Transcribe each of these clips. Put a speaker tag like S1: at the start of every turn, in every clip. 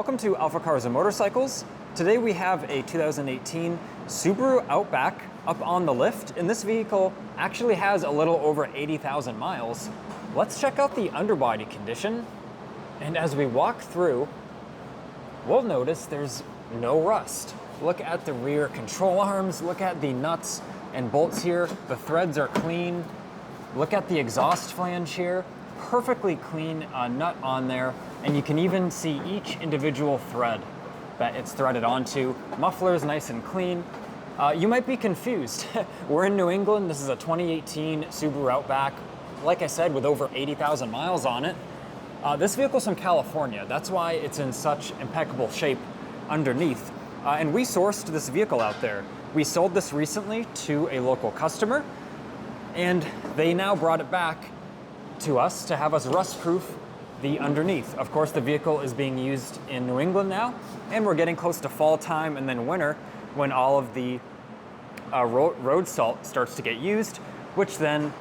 S1: Welcome to AlphaCars and Motorcycles. Today we have a 2018 Subaru Outback up on the lift, and this vehicle actually has a little over 80,000 miles. Let's check out the underbody condition, and as we walk through, we'll notice there's no rust. Look at the rear control arms, look at the nuts and bolts here. The threads are clean. Look at the exhaust flange here. Perfectly clean nut on there, and you can even see each individual thread that it's threaded onto. Muffler is nice and clean. You might be confused. We're in New England. This is a 2018 Subaru Outback, like I said, with over 80,000 miles on it. This vehicle's from California. That's why it's in such impeccable shape underneath. And we sourced this vehicle out there. We sold this recently to a local customer, and they now brought it back to us to have us rust-proof the underneath. Of course, the vehicle is being used in New England now, and we're getting close to fall time and then winter when all of the road salt starts to get used, which then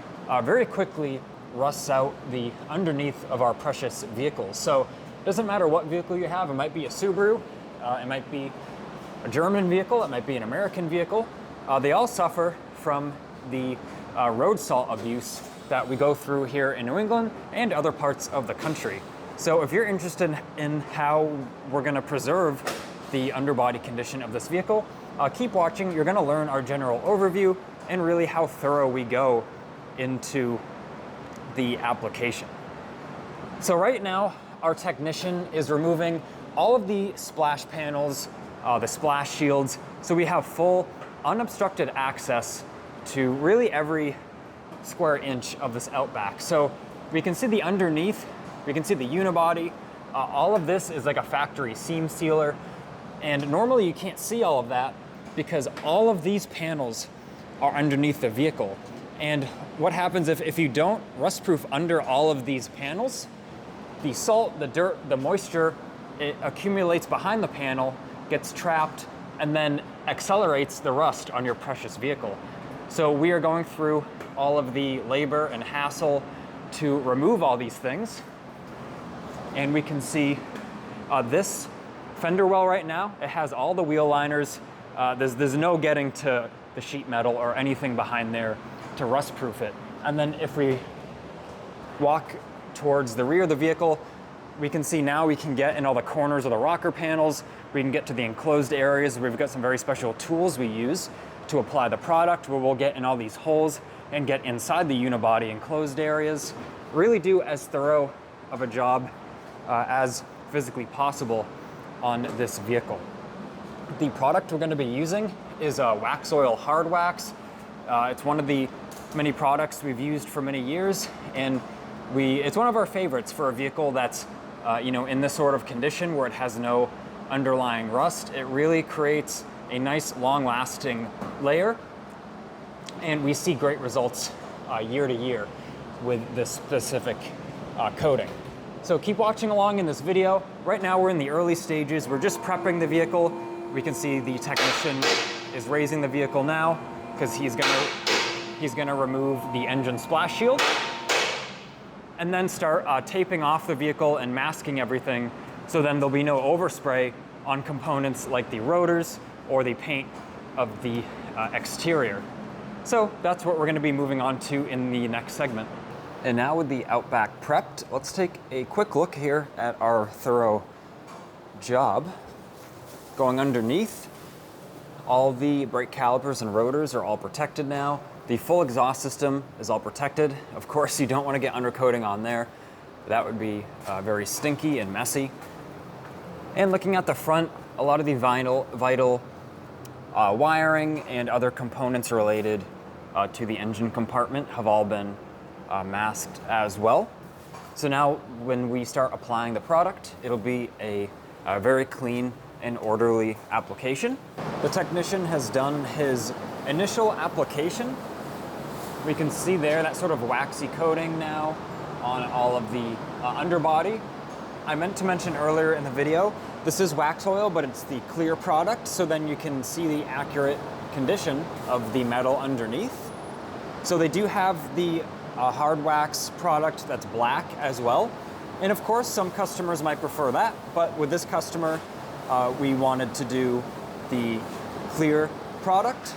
S1: very quickly rusts out the underneath of our precious vehicles. So it doesn't matter what vehicle you have. It might be a Subaru, it might be a German vehicle, it might be an American vehicle. They all suffer from the road salt abuse that we go through here in New England and other parts of the country. So if you're interested in how we're gonna preserve the underbody condition of this vehicle, keep watching. You're gonna learn our general overview and really how thorough we go into the application. So right now, our technician is removing all of the splash panels, the splash shields, so we have full unobstructed access to really every square inch of this Outback. So we can see the underneath, we can see the unibody. All of this is like a factory seam sealer, and normally you can't see all of that because all of these panels are underneath the vehicle. And what happens if you don't rust-proof under all of these panels, the salt, the dirt, the moisture, it accumulates behind the panel, gets trapped, and then accelerates the rust on your precious vehicle. So we are going through all of the labor and hassle to remove all these things. And we can see this fender well right now. It has all the wheel liners. There's no getting to the sheet metal or anything behind there to rust proof it. And then if we walk towards the rear of the vehicle, we can see now we can get in all the corners of the rocker panels. We can get to the enclosed areas. We've got some very special tools we use to apply the product, where we'll get in all these holes and get inside the unibody enclosed areas. Really do as thorough of a job as physically possible on this vehicle. The product we're going to be using is a Waxoyl Hardwax. It's one of the many products we've used for many years, and it's one of our favorites for a vehicle that's in this sort of condition where it has no underlying rust. It really creates a nice long-lasting layer, and we see great results year to year with this specific coating. So keep watching along in this video. Right now we're in the early stages. We're just prepping the vehicle. We can see the technician is raising the vehicle now because he's gonna remove the engine splash shield and then start taping off the vehicle and masking everything, so then there'll be no overspray on components like the rotors or the paint of the exterior. So that's what we're gonna be moving on to in the next segment. And now with the Outback prepped, let's take a quick look here at our thorough job. Going underneath, all the brake calipers and rotors are all protected now. The full exhaust system is all protected. Of course, you don't wanna get undercoating on there. That would be very stinky and messy. And looking at the front, a lot of the vital wiring and other components related to the engine compartment have all been masked as well. So now when we start applying the product, it'll be a very clean and orderly application. The technician has done his initial application. We can see there that sort of waxy coating now on all of the underbody. I meant to mention earlier in the video, this is Waxoyl, but it's the clear product, so then you can see the accurate condition of the metal underneath. So they do have the hard wax product that's black as well. And of course, some customers might prefer that, but with this customer, we wanted to do the clear product.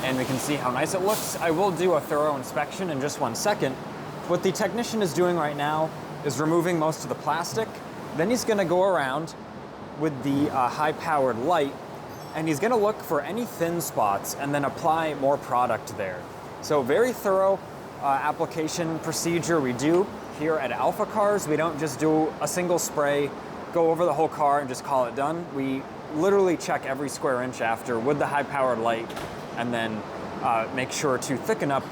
S1: And we can see how nice it looks. I will do a thorough inspection in just 1 second. What the technician is doing right now is removing most of the plastic. Then he's gonna go around with the high-powered light, and he's gonna look for any thin spots and then apply more product there. So very thorough application procedure we do here at AlphaCars. We don't just do a single spray, go over the whole car and just call it done. We literally check every square inch after with the high-powered light, and then make sure to thicken up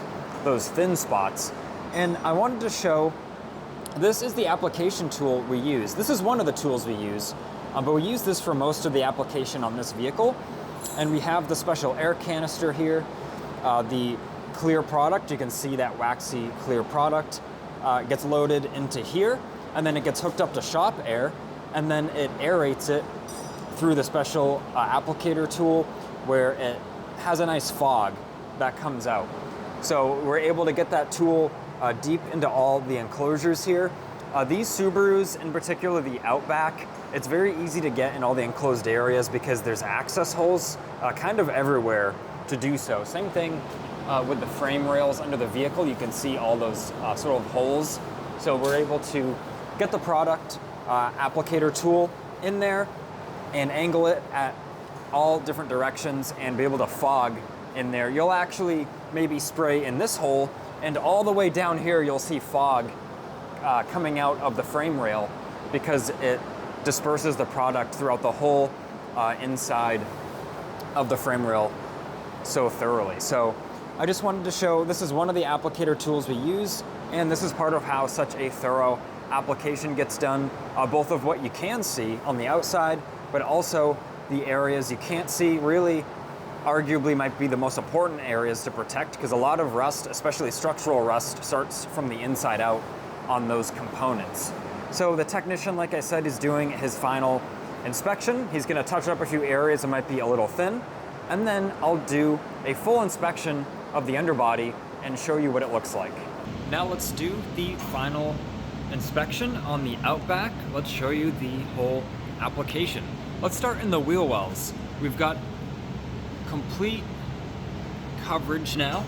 S1: those thin spots. And I wanted to show, this is the application tool we use. This is one of the tools we use, but we use this for most of the application on this vehicle. And we have the special air canister here, the clear product. You can see that waxy clear product gets loaded into here, and then it gets hooked up to shop air, and then it aerates it through the special applicator tool, where it has a nice fog that comes out. So we're able to get that tool deep into all the enclosures here. These Subarus, in particular the Outback, it's very easy to get in all the enclosed areas because there's access holes kind of everywhere to do so. Same thing with the frame rails under the vehicle. You can see all those sort of holes. So we're able to get the product applicator tool in there and angle it at all different directions and be able to fog in there. You'll actually maybe spray in this hole, and all the way down here you'll see fog coming out of the frame rail because it disperses the product throughout the whole inside of the frame rail so thoroughly. So I just wanted to show, this is one of the applicator tools we use, and this is part of how such a thorough application gets done, both of what you can see on the outside, but also the areas you can't see. Really, arguably might be the most important areas to protect, because a lot of rust, especially structural rust, starts from the inside out on those components. So the technician, like I said, is doing his final inspection. He's gonna touch up a few areas that might be a little thin, and then I'll do a full inspection of the underbody and show you what it looks like. Now let's do the final inspection on the Outback. Let's show you the whole application. Let's start in the wheel wells. We've got complete coverage now,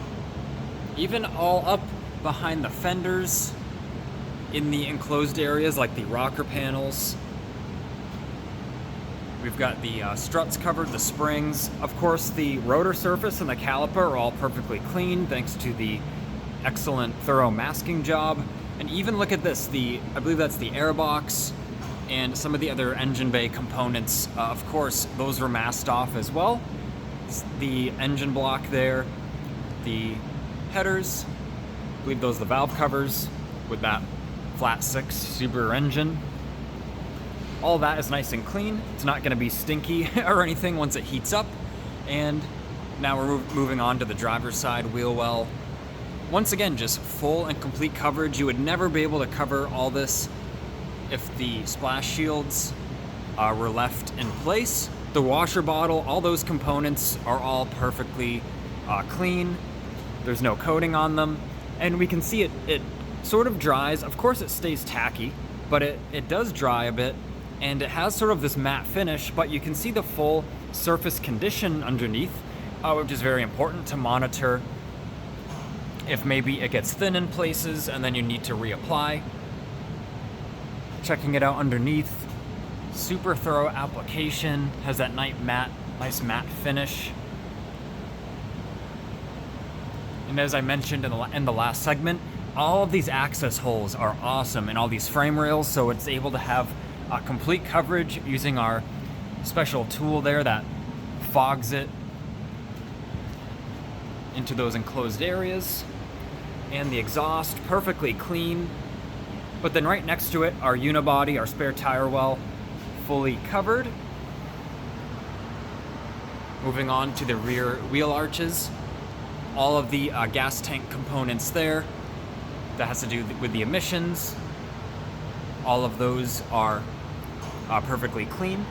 S1: even all up behind the fenders, in the enclosed areas like the rocker panels. We've got the struts covered, the springs. Of course, the rotor surface and the caliper are all perfectly clean thanks to the excellent thorough masking job. And even look at this, I believe that's the airbox, and some of the other engine bay components, of course, those were masked off as well. The engine block there, the headers, I believe those are the valve covers with that flat 6 Subaru engine. All that is nice and clean. It's not gonna be stinky or anything once it heats up. And now we're moving on to the driver's side wheel well. Once again, just full and complete coverage. You would never be able to cover all this if the splash shields were left in place. The washer bottle, all those components are all perfectly clean. There's no coating on them. And we can see it sort of dries. Of course it stays tacky, but it does dry a bit, and it has sort of this matte finish, but you can see the full surface condition underneath, which is very important to monitor if maybe it gets thin in places and then you need to reapply. Checking it out underneath, super thorough application, has that nice matte finish. And as I mentioned in the last segment, all of these access holes are awesome in all these frame rails, so it's able to have complete coverage using our special tool there that fogs it into those enclosed areas. And the exhaust, perfectly clean. But then right next to it, our unibody, our spare tire well, fully covered. Moving on to the rear wheel arches. All of the gas tank components there. That has to do with the emissions. All of those are perfectly clean.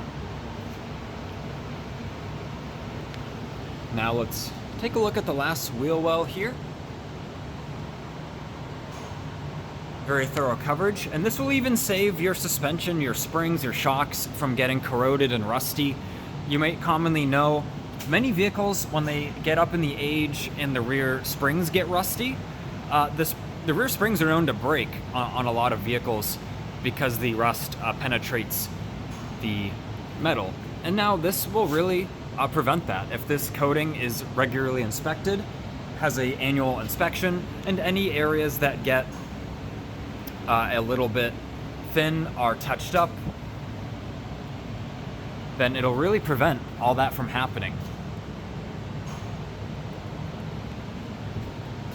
S1: Now let's take a look at the last wheel well here. very thorough coverage, and this will even save your suspension, your springs, your shocks from getting corroded and rusty. You might commonly know many vehicles, when they get up in the age and the rear springs get rusty, the rear springs are known to break on a lot of vehicles because the rust penetrates the metal. And now this will really prevent that. If this coating is regularly inspected, has an annual inspection, and any areas that get a little bit thin are touched up, then it'll really prevent all that from happening.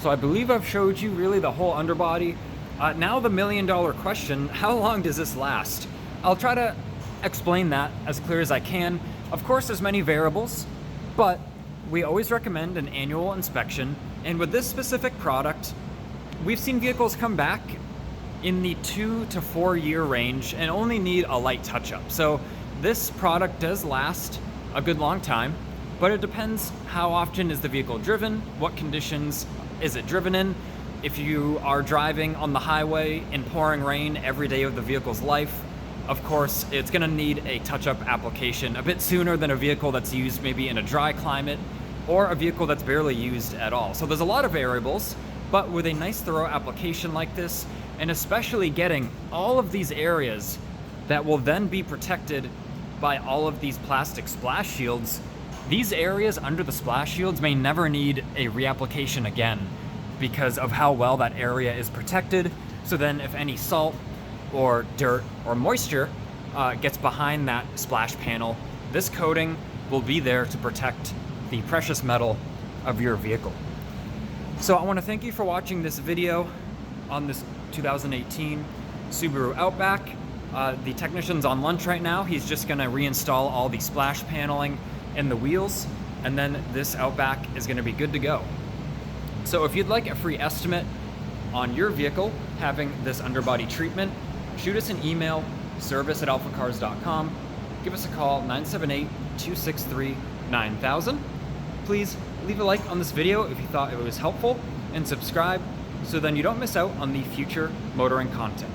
S1: So I believe I've showed you really the whole underbody. Now the million-dollar question, how long does this last? I'll try to explain that as clear as I can. Of course, there's many variables, but we always recommend an annual inspection. And with this specific product, we've seen vehicles come back in the 2 to 4 year range and only need a light touch-up. So this product does last a good long time, but it depends how often is the vehicle driven, what conditions is it driven in. If you are driving on the highway in pouring rain every day of the vehicle's life, of course, it's gonna need a touch-up application a bit sooner than a vehicle that's used maybe in a dry climate or a vehicle that's barely used at all. So there's a lot of variables, but with a nice thorough application like this, and especially getting all of these areas that will then be protected by all of these plastic splash shields, these areas under the splash shields may never need a reapplication again because of how well that area is protected. So then if any salt or dirt or moisture gets behind that splash panel, this coating will be there to protect the precious metal of your vehicle. So I want to thank you for watching this video on this 2018 Subaru Outback. The technician's on lunch right now. He's just going to reinstall all the splash paneling and the wheels, and then this Outback is going to be good to go. So if you'd like a free estimate on your vehicle having this underbody treatment, shoot us an email, service@alphacars.com. Give us a call, 978-263-9000. Please leave a like on this video if you thought it was helpful, and subscribe so then you don't miss out on the future motoring content.